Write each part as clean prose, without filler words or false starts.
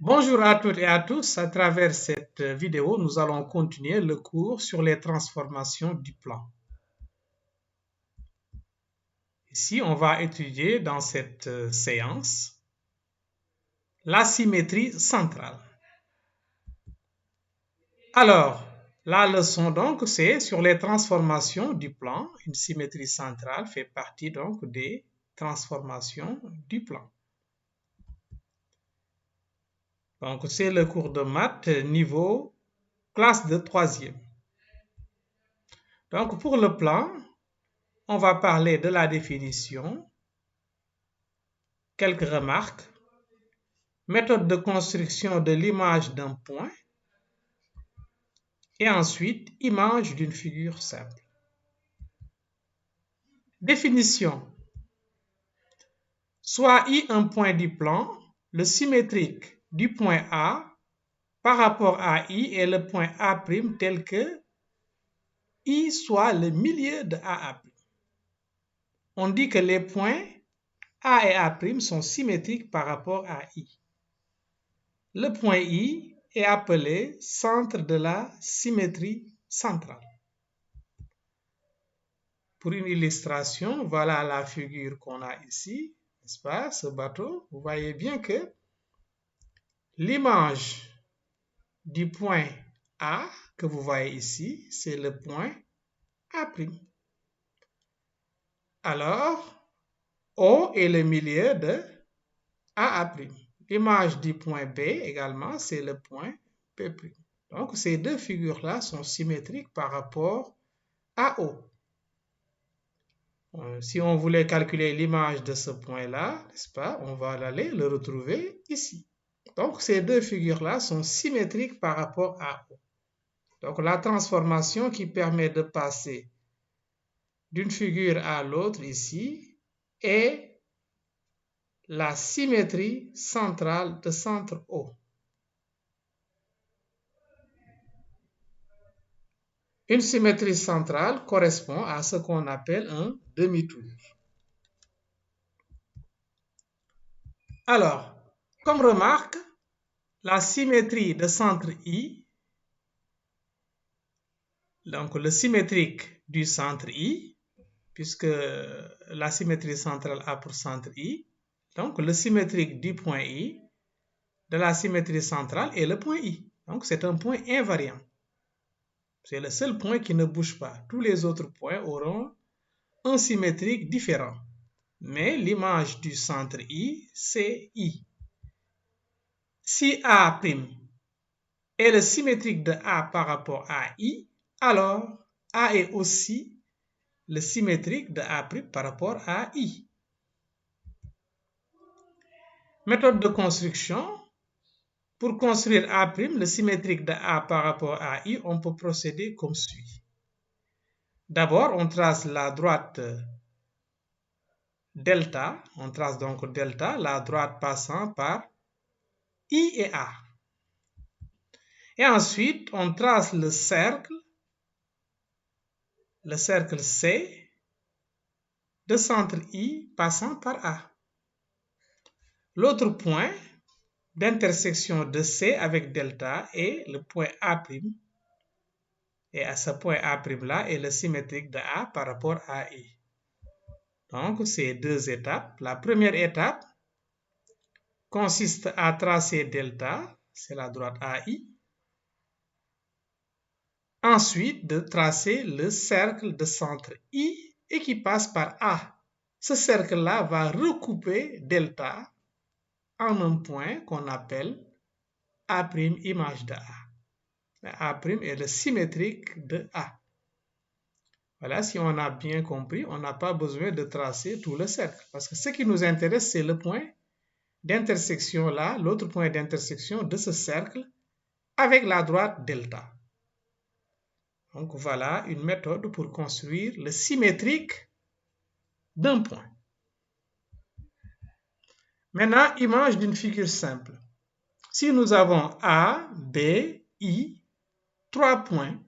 Bonjour à toutes et à tous. À travers cette vidéo, nous allons continuer le cours sur les transformations du plan. Ici, on va étudier dans cette séance la symétrie centrale. Alors, la leçon donc, c'est sur les transformations du plan. Une symétrie centrale fait partie donc des transformations du plan. Donc, c'est le cours de maths niveau classe de 3e. Donc, pour le plan, on va parler de la définition, quelques remarques, méthode de construction de l'image d'un point et ensuite image d'une figure simple. Définition. Soit I un point du plan, le symétrique du point A par rapport à I est le point A' tel que I soit le milieu de AA'. On dit que les points A et A' sont symétriques par rapport à I. Le point I est appelé centre de la symétrie centrale. Pour une illustration, voilà la figure qu'on a ici, n'est-ce pas, ce bateau. Vous voyez bien que l'image du point A que vous voyez ici, c'est le point A'. Alors, O est le milieu de AA'. L'image du point B également, c'est le point P'. Donc, ces deux figures-là sont symétriques par rapport à O. Si on voulait calculer l'image de ce point-là, n'est-ce pas, on va aller le retrouver ici. Donc, ces deux figures-là sont symétriques par rapport à O. Donc, la transformation qui permet de passer d'une figure à l'autre ici est la symétrie centrale de centre O. Une symétrie centrale correspond à ce qu'on appelle un demi-tour. Alors, comme remarque, la symétrie de centre I, donc le symétrique du centre I, puisque la symétrie centrale a pour centre I, donc le symétrique du point I, de la symétrie centrale est le point I. Donc c'est un point invariant. C'est le seul point qui ne bouge pas. Tous les autres points auront un symétrique différent. Mais l'image du centre I, c'est I. Si A' est le symétrique de A par rapport à I, alors A est aussi le symétrique de A' par rapport à I. Méthode de construction. Pour construire A', le symétrique de A par rapport à I, on peut procéder comme suit. D'abord, on trace la droite delta. On trace donc delta, la droite passant par I et A. Et ensuite, on trace le cercle C de centre I passant par A. L'autre point d'intersection de C avec delta est le point A'. Et à ce point A'-là est le symétrique de A par rapport à I. Donc, c'est deux étapes. La première étape consiste à tracer delta, c'est la droite AI. Ensuite, de tracer le cercle de centre I et qui passe par A. Ce cercle-là va recouper delta en un point qu'on appelle A' image de A. A' est le symétrique de A. Voilà, si on a bien compris, on n'a pas besoin de tracer tout le cercle. Parce que ce qui nous intéresse, c'est le point d'intersection là, l'autre point d'intersection de ce cercle avec la droite delta. Donc voilà une méthode pour construire le symétrique d'un point. Maintenant, image d'une figure simple. Si nous avons A, B, I, trois points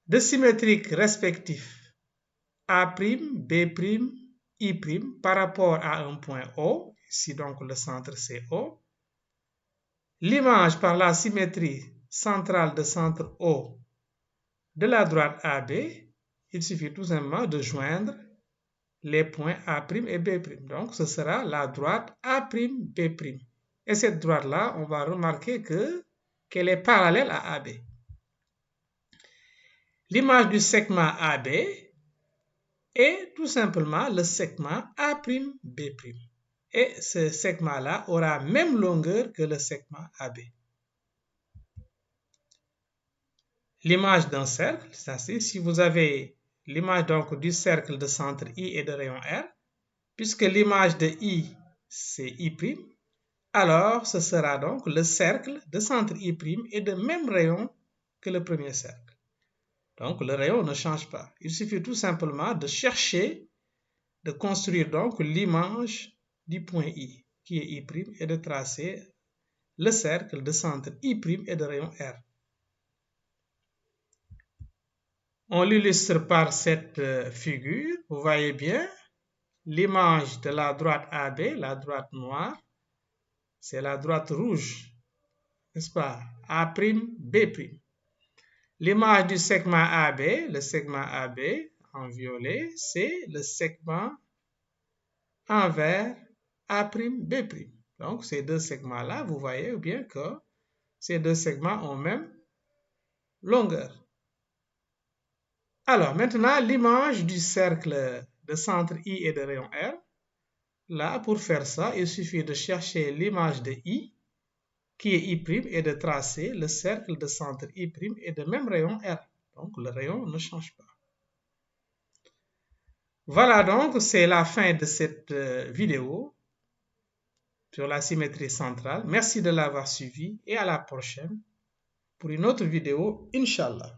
de symétriques respectifs A', B', I' par rapport à un point O, ici donc le centre c'est O, l'image par la symétrie centrale de centre O de la droite AB, il suffit tout simplement de joindre les points A' et B'. Donc, ce sera la droite A'B'. Et cette droite-là, on va remarquer qu'elle est parallèle à AB. L'image du segment AB est tout simplement le segment A'B'. Et ce segment-là aura même longueur que le segment AB. L'image d'un cercle, c'est-à-dire si vous avez l'image donc du cercle de centre I et de rayon R, puisque l'image de I, c'est I', alors ce sera donc le cercle de centre I' et de même rayon que le premier cercle. Donc le rayon ne change pas. Il suffit tout simplement de chercher, de construire donc l'image du point I, qui est I', et de tracer le cercle de centre I' et de rayon R. On l'illustre par cette figure. Vous voyez bien l'image de la droite AB, la droite noire, c'est la droite rouge, n'est-ce pas? A'B'. L'image du segment AB, le segment AB en violet, c'est le segment envers A'B'. Donc, ces deux segments-là, vous voyez bien que ces deux segments ont même longueur. Alors, maintenant, l'image du cercle de centre I et de rayon R. Là, pour faire ça, il suffit de chercher l'image de I, qui est I', et de tracer le cercle de centre I' et de même rayon R. Donc, le rayon ne change pas. Voilà donc, c'est la fin de cette vidéo sur la symétrie centrale. Merci de l'avoir suivi et à la prochaine pour une autre vidéo, Inch'Allah.